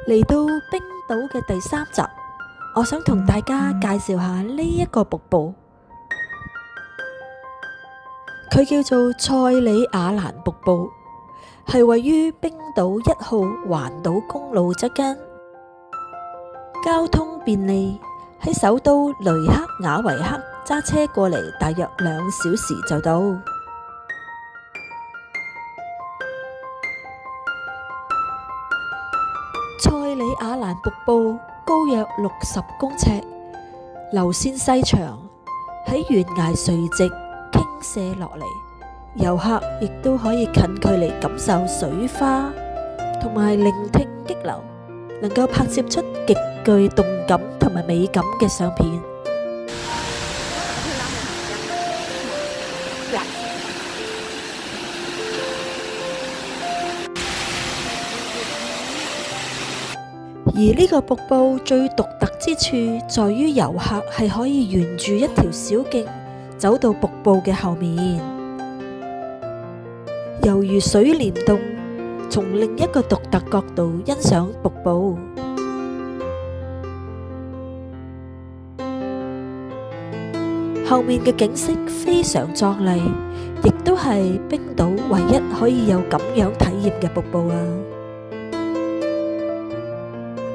嚟到冰島嘅第3集，我想同大家介紹下呢一個瀑布，佢叫做塞里亞蘭瀑布，係位於冰島1號環島公路側間，交通便利，喺首都雷克雅維克揸車過嚟大約2小時就到。塞里亞蘭瀑布高約60公尺，流線細長，喺懸崖垂直傾瀉落嚟，遊客亦都可以近距離感受水花，同埋聆聽激流，能夠拍攝出極具動感同埋美感嘅相片。而呢個瀑布最獨特之處在於遊客係可以沿住一條小徑走到瀑布嘅後面，猶如水簾洞，從另一個獨特角度欣賞瀑布。後面嘅景色非常壯麗，亦都係冰島唯一可以有咁樣體驗嘅瀑布啊！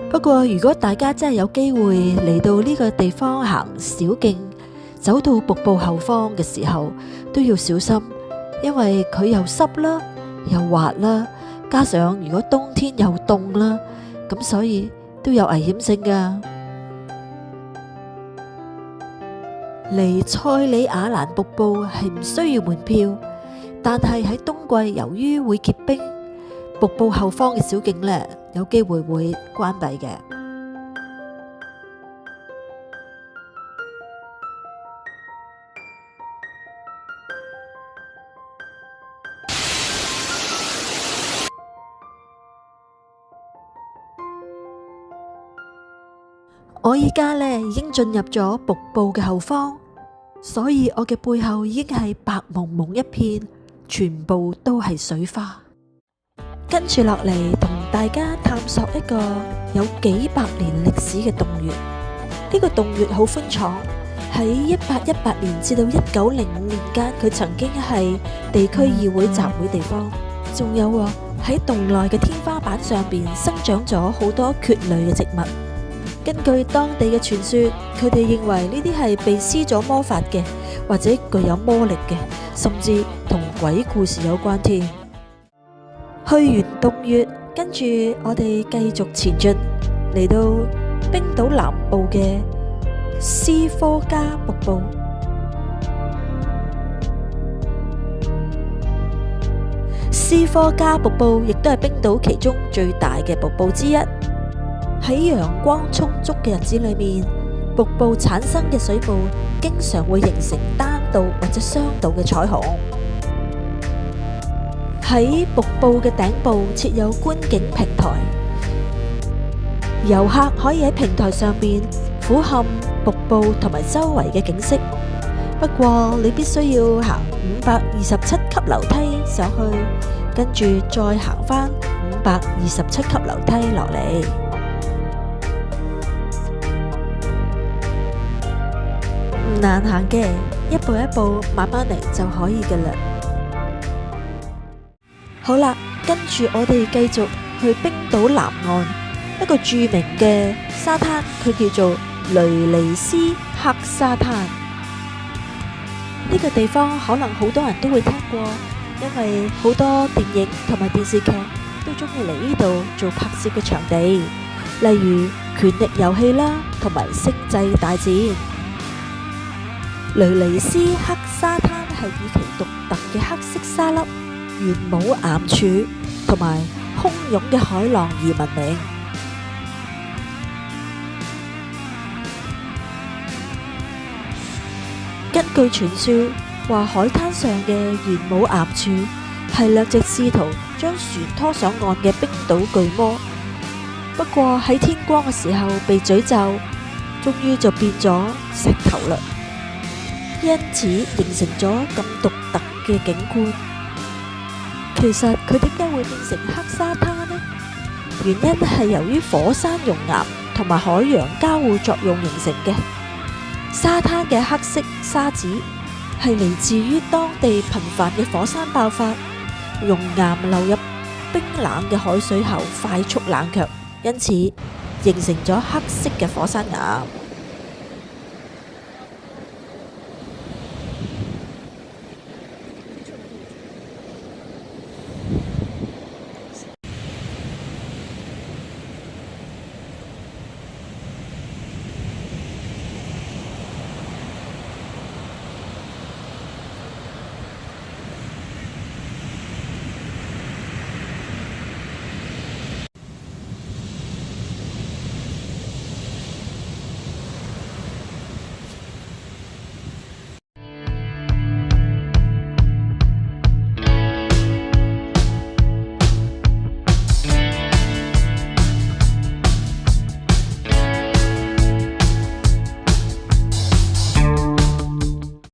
不過如果大家真係有機會嚟到呢個地方行小徑，走到瀑布後方嘅時候，都要小心，因為佢又濕啦，又滑啦，加上如果冬天又凍啦，咁所以都有危險性㗎。嚟塞里亞蘭瀑布係唔需要門票，但係喺冬季由於會結冰，瀑布後方嘅小徑呢，有機會會關閉嘅。我依家呢已經進入咗瀑布嘅後方，所以我嘅背後已經係白蒙蒙一片，全部都係水花。跟住落嚟同大家探索一個有幾百年歷史嘅洞穴。呢個洞穴好寬敞，喺1818年至到1905年間，佢曾經係地區議會集會地方。仲有喺洞內嘅天花板上邊生長咗好多蕨類嘅植物。根據當地嘅傳說，佢哋認為呢啲係被施咗魔法嘅，或者具有魔力嘅，甚至同鬼故事有關添。去完洞穴，跟住我哋繼續前進，嚟到冰島南部嘅斯科加瀑布。斯科加瀑布亦都係冰島其中最大嘅瀑布之一。喺陽光充足嘅日子裏面，瀑布產生嘅水霧經常會形成單道或者雙道嘅彩虹。喺瀑布嘅頂部設有觀景平台，遊客可以喺平台上邊俯瞰瀑布同埋周圍嘅景色。不過你必須要行527級樓梯上去，跟住再行返527級樓梯落嚟。唔難行嘅，一步一步慢慢嚟就可以㗎啦。好啦，跟住我哋繼續去冰島南岸一個著名嘅沙灘，佢叫做雷尼斯克沙灘。呢個地方可能好多人都會聽過，因為好多電影同埋電視劇都中意嚟呢度做拍攝嘅場地，例如《權力遊戲》啦，同埋《星際大戰》。雷尼斯克沙灘係以其獨特嘅黑色沙粒、玄武岩柱同埋洶湧嘅海浪而聞名。根據傳說，話海灘上嘅玄武岩柱係掠直試圖將船拖上岸嘅冰島巨魔，不過喺天光嘅時候被詛咒，終於就變咗石頭啦。因此形成咗咁獨特嘅景觀。其實佢點解會變成黑沙灘呢？原因係由於火山熔岩同埋海洋交互作用形成嘅。沙灘嘅黑色沙子係嚟自於當地頻繁嘅火山爆發，熔岩流入冰冷嘅海水後快速冷卻，因此形成咗黑色嘅火山岩。